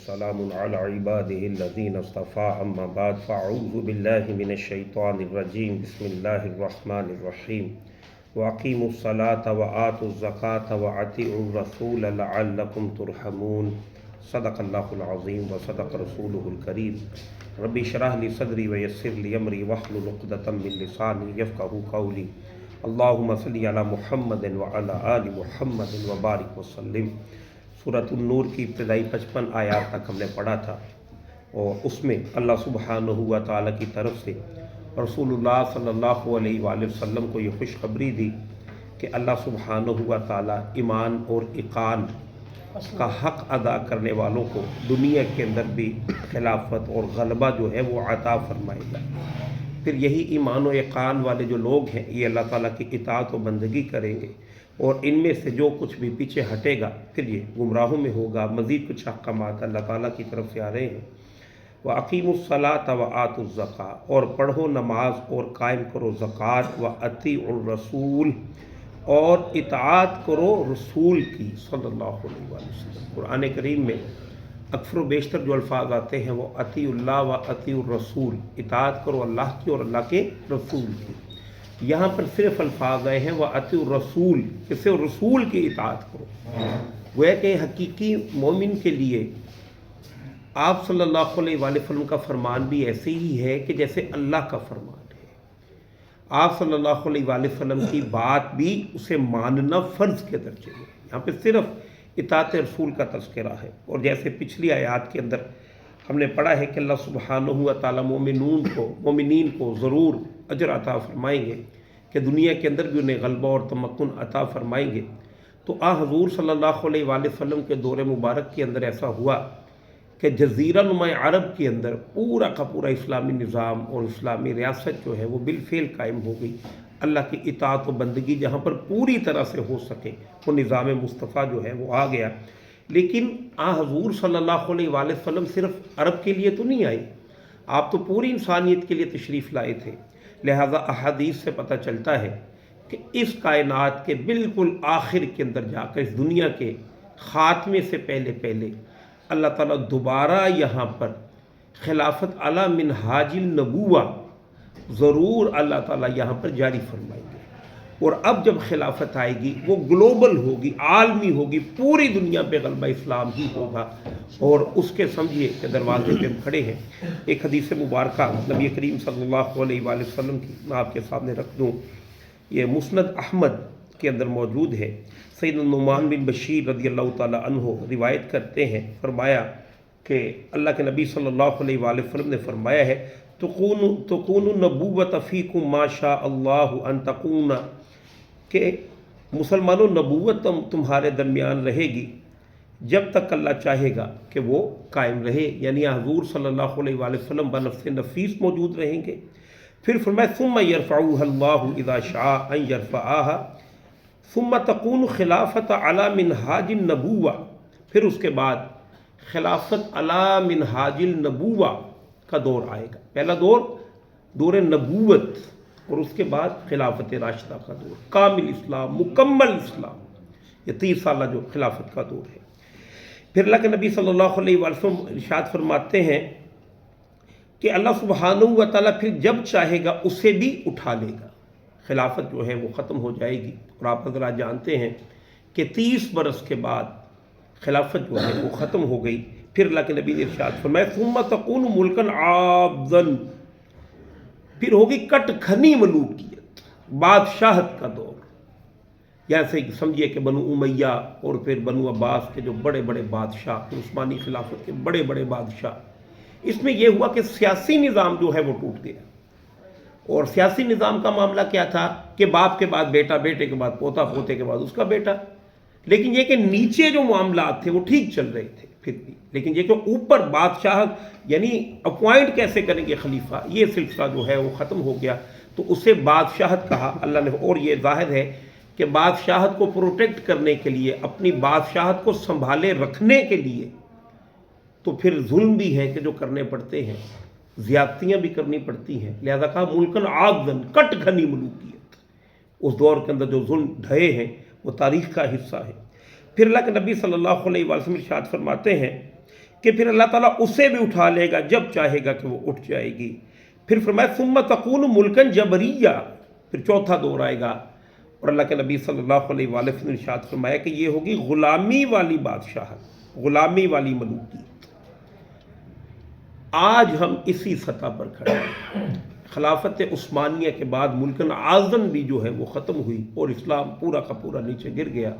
وسلام على عباده الذين اصطفى أما بعد فأعوذ بالله من الشيطان الرجيم بسم الله الرحمن الرحيم وأقيموا الصلاة وآتوا الزكاة وأطيعوا الرسول لعلكم ترحمون صدق الله العظيم وصدق رسوله الكريم ربي اشرح لي صدري ويسر لي أمري واحلل عقدة من لساني يفقهوا قولي اللهم صل على محمد وعلى آل محمد وبارك وسلم۔ سورۃ النور کی ابتدائی 55 آیات تک ہم نے پڑھا تھا، اور اس میں اللہ سبحانہ و تعالیٰ کی طرف سے رسول اللہ صلی اللہ علیہ وآلہ وسلم کو یہ خوشخبری دی کہ اللہ سبحانہ و تعالیٰ ایمان اور اقان کا حق ادا کرنے والوں کو دنیا کے اندر بھی خلافت اور غلبہ جو ہے وہ عطا فرمائے گا۔ پھر یہی ایمان و اقان والے جو لوگ ہیں یہ اللہ تعالیٰ کی اطاعت و بندگی کریں گے، اور ان میں سے جو کچھ بھی پیچھے ہٹے گا پھر یہ گمراہوں میں ہوگا۔ مزید کچھ احکامات اللہ تعالیٰ کی طرف سے آ رہے ہیں۔ وَأَقِيمُوا الصَّلَاةَ وَآتُوا الزَّكَاةَ، اور پڑھو نماز اور قائم کرو زکوٰۃ، وَأَطِيعُوا الرَّسُولَ، اور اطاعت کرو رسول کی صلی اللہ علیہ وسلم۔ قرآن کریم میں اکثر و بیشتر جو الفاظ آتے ہیں وہ اطیعوا اللہ و اطیعوا الرسول، اطاعت کرو اللہ کی اور اللہ کے رسول کی۔ یہاں پر صرف الفاظ آئے ہیں وَأَطِيعُوا الرَّسُولَ، اس سے رسول کی اطاعت کرو۔ گویا کہ حقیقی مومن کے لیے آپ صلی اللہ علیہ وآلہ وسلم کا فرمان بھی ایسے ہی ہے کہ جیسے اللہ کا فرمان ہے۔ آپ صلی اللہ علیہ وآلہ وسلم کی بات بھی اسے ماننا فرض کے درجے میں، یہاں پہ صرف اطاعت رسول کا تذکرہ ہے۔ اور جیسے پچھلی آیات کے اندر ہم نے پڑھا ہے کہ اللہ سبحانہ و تعالیٰ مومنین کو ضرور اجر عطا فرمائیں گے، کہ دنیا کے اندر بھی انہیں غلبہ اور تمکن عطا فرمائیں گے۔ تو حضور صلی اللہ علیہ وآلہ وسلم کے دور مبارک کے اندر ایسا ہوا کہ جزیرہ نما عرب کے اندر پورا کا پورا اسلامی نظام اور اسلامی ریاست جو ہے وہ بالفعل قائم ہو گئی۔ اللہ کی اطاعت و بندگی جہاں پر پوری طرح سے ہو سکے وہ نظام مصطفیٰ جو ہے وہ آ گیا۔ لیکن حضور صلی اللہ علیہ وآلہ وسلم صرف عرب کے لیے تو نہیں آئے، آپ تو پوری انسانیت کے لیے تشریف لائے تھے۔ لہذا احادیث سے پتہ چلتا ہے کہ اس کائنات کے بالکل آخر کے اندر جا کر اس دنیا کے خاتمے سے پہلے اللہ تعالیٰ دوبارہ یہاں پر خلافت علی منہاج النبوہ ضرور اللہ تعالیٰ یہاں پر جاری فرمائیں گے۔ اور اب جب خلافت آئے گی وہ گلوبل ہوگی، عالمی ہوگی، پوری دنیا پہ غلبہ اسلام ہی ہوگا، اور اس کے سمجھیے کہ دروازے پہ ہم کھڑے ہیں۔ ایک حدیث مبارکہ نبی کریم صلی اللہ علیہ وآلہ وسلم کی میں آپ کے سامنے رکھ دوں، یہ مسند احمد کے اندر موجود ہے۔ سیدنا نعمان بن بشیر رضی اللہ تعالیٰ عنہ روایت کرتے ہیں، فرمایا کہ اللہ کے نبی صلی اللہ علیہ وآلہ وسلم نے فرمایا ہے تکون النبوۃ فیکم ما شاء اللہ ان تکون، کہ مسلمانوں نبوت تمہارے درمیان رہے گی جب تک اللہ چاہے گا کہ وہ قائم رہے، یعنی حضور صلی اللہ علیہ وآلہ وسلم بنفس نفیس موجود رہیں گے۔ پھر فرمایا ثم یرفعها اللہ اذا شاء ان یرفعها ثم تکون خلافت علی منہاج النبوہ، پھر اس کے بعد خلافت علی منہاج النبوہ کا دور آئے گا۔ پہلا دور نبوت، اور اس کے بعد خلافت راشدہ کا دور، کامل اسلام، مکمل اسلام، یہ 30 سالہ جو خلافت کا دور ہے۔ پھر اللہ کے نبی صلی اللہ علیہ وسلم ارشاد فرماتے ہیں کہ اللہ سبحانہ و تعالیٰ پھر جب چاہے گا اسے بھی اٹھا لے گا، خلافت جو ہے وہ ختم ہو جائے گی۔ اور آپ حضرات جانتے ہیں کہ 30 برس کے بعد خلافت جو ہے وہ ختم ہو گئی۔ پھر اللہ کے نبی نے ارشاد فرمایا ثم تکون ملکا عابدا، پھر ہوگی کٹ کھنی ملوکیت، بادشاہت کا دور، جیسے سمجھیے کہ بنو امیہ اور پھر بنو عباس کے جو بڑے بڑے بادشاہ، عثمانی خلافت کے بڑے بڑے بادشاہ۔ اس میں یہ ہوا کہ سیاسی نظام جو ہے وہ ٹوٹ گیا، اور سیاسی نظام کا معاملہ کیا تھا کہ باپ کے بعد بیٹا، بیٹے کے بعد پوتا، پوتے کے بعد اس کا بیٹا۔ لیکن یہ کہ نیچے جو معاملات تھے وہ ٹھیک چل رہے تھے پھر بھی، لیکن یہ کہ اوپر بادشاہت یعنی اپوائنٹ کیسے کریں گے خلیفہ، یہ سلسلہ جو ہے وہ ختم ہو گیا، تو اسے بادشاہت کہا اللہ نے۔ اور یہ ظاہر ہے کہ بادشاہت کو پروٹیکٹ کرنے کے لیے، اپنی بادشاہت کو سنبھالے رکھنے کے لیے تو پھر ظلم بھی ہے کہ جو کرنے پڑتے ہیں، زیادتیاں بھی کرنی پڑتی ہیں۔ لہذا کہا ملکن عاقدن، کٹ گھنی ملوکیت۔ اس دور کے اندر جو ظلم ڈھائے ہیں وہ تاریخ کا حصہ ہے۔ پھر اللہ کے نبی صلی اللہ علیہ وسلم ارشاد فرماتے ہیں کہ کہ پھر اللہ تعالیٰ اسے بھی اٹھا لے گا جب چاہے گا کہ وہ اٹھ جائے گی. پھر فرمایا ثم تکون ملکن جبریہ، پھر چوتھا دور آئے گا. اور اللہ کے نبی صلی اللہ علیہ وآلہ وسلم نے ارشاد فرمایا کہ یہ ہوگی غلامی والی بادشاہت، غلامی والی ملوکیت. آج ہم اسی سطح پر کھڑے ہیں. خلافت عثمانیہ کے بعد ملکن اعظم بھی جو ہے وہ ختم ہوئی اور اسلام پورا کا پورا نیچے گر گیا.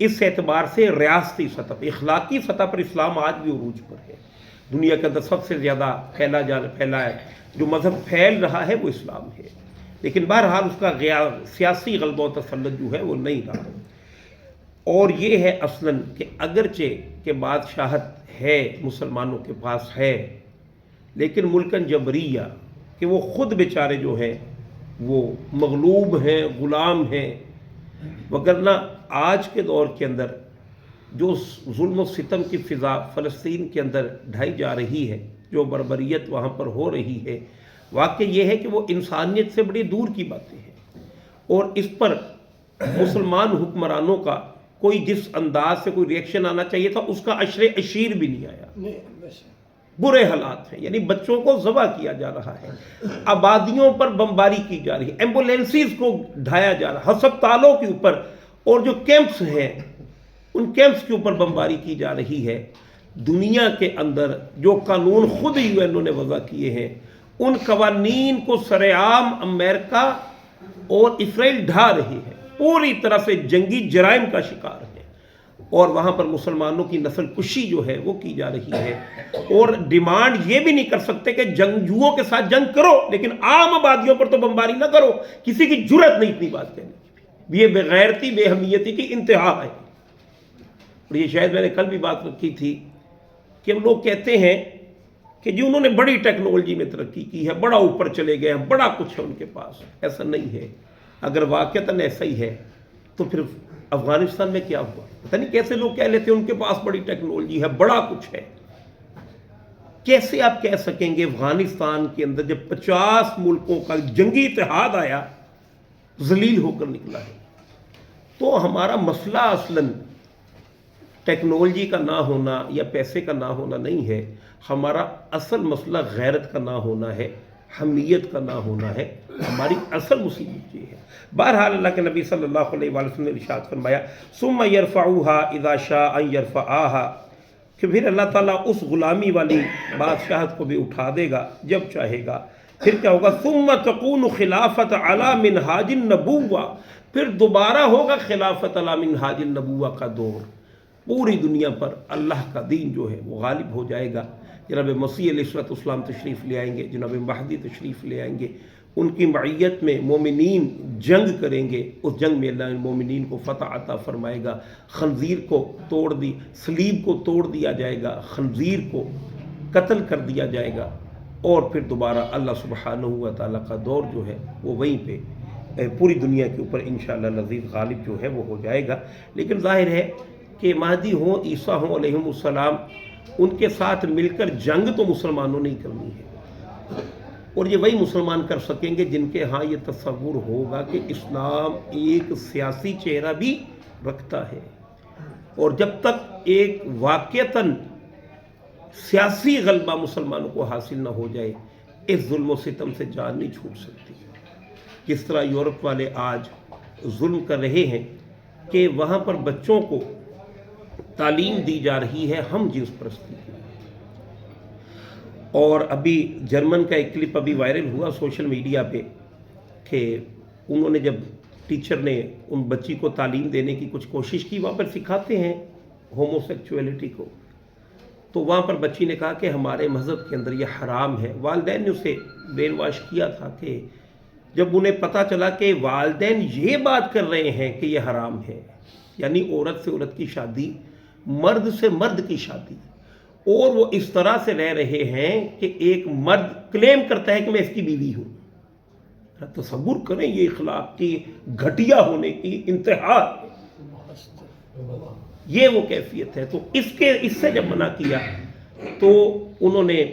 اس اعتبار سے ریاستی سطح پر، اخلاقی سطح پر اسلام آج بھی عروج پر ہے. دنیا کے اندر سب سے زیادہ پھیلا ہے جو مذہب پھیل رہا ہے وہ اسلام ہے. لیکن بہرحال اس کا سیاسی غلبہ و تسلط جو ہے وہ نہیں رہا. اور یہ ہے اصلاً کہ اگرچہ کہ بادشاہت ہے مسلمانوں کے پاس ہے، لیکن ملکن جبریہ کہ وہ خود بیچارے جو ہیں وہ مغلوب ہیں، غلام ہیں. وگرنہ آج کے دور کے اندر جو ظلم و ستم کی فضا فلسطین کے اندر ڈھائی جا رہی ہے، جو بربریت وہاں پر ہو رہی ہے، واقع یہ ہے کہ وہ انسانیت سے بڑی دور کی باتیں ہیں. اور اس پر مسلمان حکمرانوں کا کوئی جس انداز سے کوئی ریئیکشن آنا چاہیے تھا اس کا عشر اشیر بھی نہیں آیا. برے حالات ہیں، یعنی بچوں کو ذبح کیا جا رہا ہے، آبادیوں پر بمباری کی جا رہی ہے، ایمبولینسز کو ڈھایا جا رہا ہے، ہسپتالوں کے اوپر اور جو کیمپس ہیں ان کیمپس کے اوپر بمباری کی جا رہی ہے. دنیا کے اندر جو قانون خود یو این او نے وضع کیے ہیں ان قوانین کو سر عام امریکہ اور اسرائیل ڈھا رہی ہے، پوری طرح سے جنگی جرائم کا شکار ہے. اور وہاں پر مسلمانوں کی نسل کشی جو ہے وہ کی جا رہی ہے. اور ڈیمانڈ یہ بھی نہیں کر سکتے کہ جنگجوؤں کے ساتھ جنگ کرو لیکن عام آبادیوں پر تو بمباری نہ کرو. کسی کی جرت نہیں اتنی بات کہنے کی. یہ بغیرتی بے اہمیتی کی انتہا ہے. اور یہ شاید میں نے کل بھی بات کی تھی کہ لوگ کہتے ہیں کہ جی انہوں نے بڑی ٹیکنالوجی میں ترقی کی ہے، بڑا اوپر چلے گئے ہیں، بڑا کچھ ہے ان کے پاس. ایسا نہیں ہے. اگر واقعتاً ایسا ہی ہے تو پھر افغانستان میں کیا ہوا؟ پتہ نہیں کیسے لوگ کہہ لیتے ہیں ان کے پاس بڑی ٹیکنالوجی ہے، بڑا کچھ ہے. کیسے آپ کہہ سکیں گے افغانستان کے اندر جب 50 ملکوں کا جنگی اتحاد آیا ذلیل ہو کر نکلا ہے؟ تو ہمارا مسئلہ اصلاً ٹیکنالوجی کا نہ ہونا یا پیسے کا نہ ہونا نہیں ہے. ہمارا اصل مسئلہ غیرت کا نہ ہونا ہے، حمیت کا نہ ہونا ہے. ہماری اصل مصیبت یہ ہے. بہرحال اللہ کے نبی صلی اللہ علیہ وآلہ وسلم نے ارشاد فرمایا ثم يرفعوها اذا شاء ان يرفعها کہ پھر اللہ تعالیٰ اس غلامی والی بادشاہت کو بھی اٹھا دے گا جب چاہے گا. پھر کیا ہوگا؟ ثم تكون خلافت علی منہاج النبوہ، پھر دوبارہ ہوگا خلافت علی منہاج النبوہ کا دور. پوری دنیا پر اللہ کا دین جو ہے وہ غالب ہو جائے گا. جناب مسیح علیہ السلام تشریف لے آئیں گے، جناب مہدی تشریف لے آئیں گے. ان کی معیت میں مومنین جنگ کریں گے. اس جنگ میں اللہ مومنین کو فتح عطا فرمائے گا. خنزیر کو صلیب کو توڑ دیا جائے گا، خنزیر کو قتل کر دیا جائے گا. اور پھر دوبارہ اللہ سبحانہ و تعالیٰ کا دور جو ہے وہ وہیں پہ پوری دنیا کے اوپر انشاءاللہ العزیز غالب جو ہے وہ ہو جائے گا. لیکن ظاہر ہے کہ مہدی ہوں، عیسیٰ ہوں علیہم السلام، ان کے ساتھ مل کر جنگ تو مسلمانوں نے کرنی ہے. اور یہ وہی مسلمان کر سکیں گے جن کے ہاں یہ تصور ہوگا کہ اسلام ایک سیاسی چہرہ بھی رکھتا ہے. اور جب تک ایک واقعتاً سیاسی غلبہ مسلمانوں کو حاصل نہ ہو جائے اس ظلم و ستم سے جان نہیں چھوٹ سکتی. کس طرح یورپ والے آج ظلم کر رہے ہیں کہ وہاں پر بچوں کو تعلیم دی جا رہی ہے ہم جنس پرستی کی. اور ابھی جرمن کا ایک کلپ ابھی وائرل ہوا سوشل میڈیا پہ کہ انہوں نے جب ٹیچر نے ان بچی کو تعلیم دینے کی کچھ کوشش کی، وہاں پر سکھاتے ہیں ہومو سیکچولیٹی کو، تو وہاں پر بچی نے کہا کہ ہمارے مذہب کے اندر یہ حرام ہے. والدین نے اسے برین واش کیا تھا کہ جب انہیں پتہ چلا کہ والدین یہ بات کر رہے ہیں کہ یہ حرام ہے، یعنی عورت سے عورت کی شادی، مرد سے مرد کی شادی، اور وہ اس طرح سے رہ رہے ہیں کہ ایک مرد کلیم کرتا ہے کہ میں اس کی بیوی ہوں. تصور کریں یہ اخلاق کی گھٹیا ہونے کی انتہا، یہ وہ کیفیت ہے. تو اس سے جب منع کیا تو انہوں نے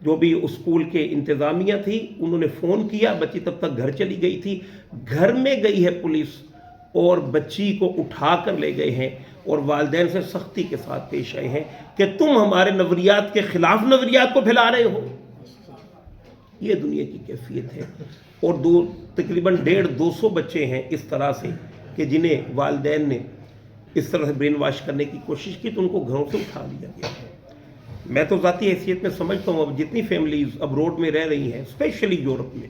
جو بھی اسکول کے انتظامیہ تھی انہوں نے فون کیا. بچی تب تک گھر چلی گئی تھی. گھر میں گئی ہے پولیس اور بچی کو اٹھا کر لے گئے ہیں اور والدین سے سختی کے ساتھ پیش آئے ہیں کہ تم ہمارے نظریات کے خلاف نظریات کو پھیلا رہے ہو. یہ دنیا کی کیفیت ہے. اور تقریباً 150-200 بچے ہیں اس طرح سے کہ جنہیں والدین نے اس طرح سے برین واش کرنے کی کوشش کی تو ان کو گھروں سے اٹھا دیا گیا ہے. میں تو ذاتی حیثیت میں سمجھتا ہوں اب جتنی فیملیز ابروڈ میں رہ رہی ہیں اسپیشلی یورپ میں،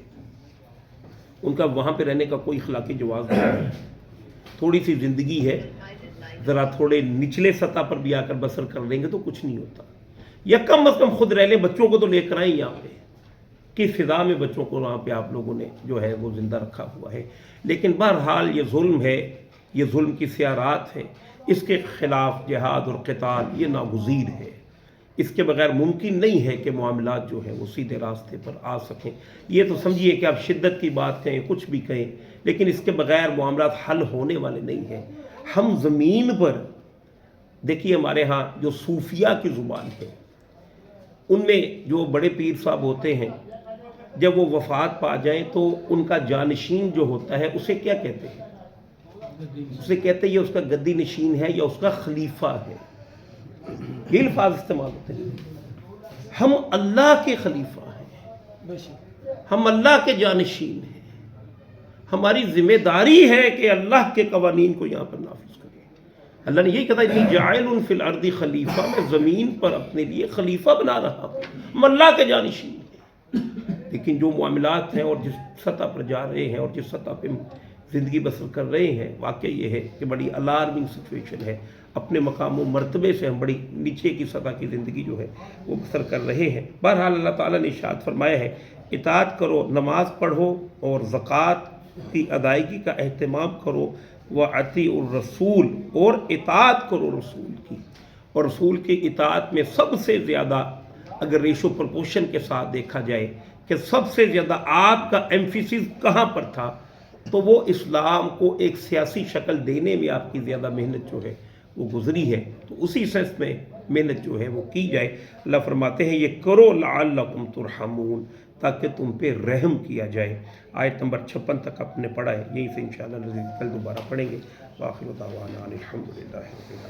ان کا وہاں پہ رہنے کا کوئی اخلاقی جواز نہیں ہے. تھوڑی سی زندگی ہے، ذرا تھوڑے نچلے سطح پر بھی آ کر بسر کر لیں گے تو کچھ نہیں ہوتا. یا کم از کم خود رہ لیں، بچوں کو تو لے کر آئیں یہاں پہ. کس فضا میں بچوں کو وہاں پہ آپ لوگوں نے جو ہے وہ زندہ رکھا ہوا ہے. لیکن بہرحال یہ ظلم ہے، یہ ظلم کی سیارات ہے، اس کے خلاف جہاد اور قتال یہ ناگزیر ہے. اس کے بغیر ممکن نہیں ہے کہ معاملات جو ہیں وہ سیدھے راستے پر آ سکیں. یہ تو سمجھیے کہ آپ شدت کی بات کہیں، کچھ بھی کہیں، لیکن اس کے بغیر معاملات حل ہونے والے نہیں ہیں. ہم زمین پر دیکھیے، ہمارے ہاں جو صوفیہ کی زبان ہے، ان میں جو بڑے پیر صاحب ہوتے ہیں جب وہ وفات پا جائیں تو ان کا جانشین جو ہوتا ہے اسے کیا کہتے ہیں؟ اسے کہتے ہیں یہ اس کا گدی نشین ہے یا اس کا خلیفہ ہے. یہ الفاظ استعمال ہوتے ہیں. ہم اللہ کے خلیفہ ہیں، ہم اللہ کے جانشین ہیں. ہماری ذمہ داری ہے کہ اللہ کے قوانین کو یہاں پر نافذ کریں. اللہ نے یہی کہا انی جاعل فی الارض خلیفہ، میں زمین پر اپنے لیے خلیفہ بنا رہا ہوں. ہم اللہ کے جانشین ہیں. لیکن جو معاملات ہیں اور جس سطح پر جا رہے ہیں اور جس سطح پہ زندگی بسر کر رہے ہیں، واقعی یہ ہے کہ بڑی الارمنگ سچویشن ہے. اپنے مقام و مرتبے سے ہم بڑی نیچے کی سطح کی زندگی جو ہے وہ بسر کر رہے ہیں. بہرحال اللہ تعالیٰ نے ارشاد فرمایا ہے اطاعت کرو، نماز پڑھو اور زکوٰۃ کی ادائیگی کا اہتمام کرو، وَأَطِیعُوا الرَّسُولَ، اور اطاعت کرو رسول کی. اور رسول کی اطاعت میں سب سے زیادہ اگر ریشو پرپورشن کے ساتھ دیکھا جائے کہ سب سے زیادہ آپ کا ایمفیسس کہاں پر تھا، تو وہ اسلام کو ایک سیاسی شکل دینے میں آپ کی زیادہ محنت جو ہے وہ گزری ہے. تو اسی سینس میں محنت جو ہے وہ کی جائے. اللہ فرماتے ہیں یہ کرو لعلکم ترحمون، تاکہ تم پہ رحم کیا جائے. آیت نمبر 56 تک آپ نے پڑھا ہے، یہیں سے انشاءاللہ کل دوبارہ پڑھیں گے. وآخر دعوانا الحمدللہ رب العالمین.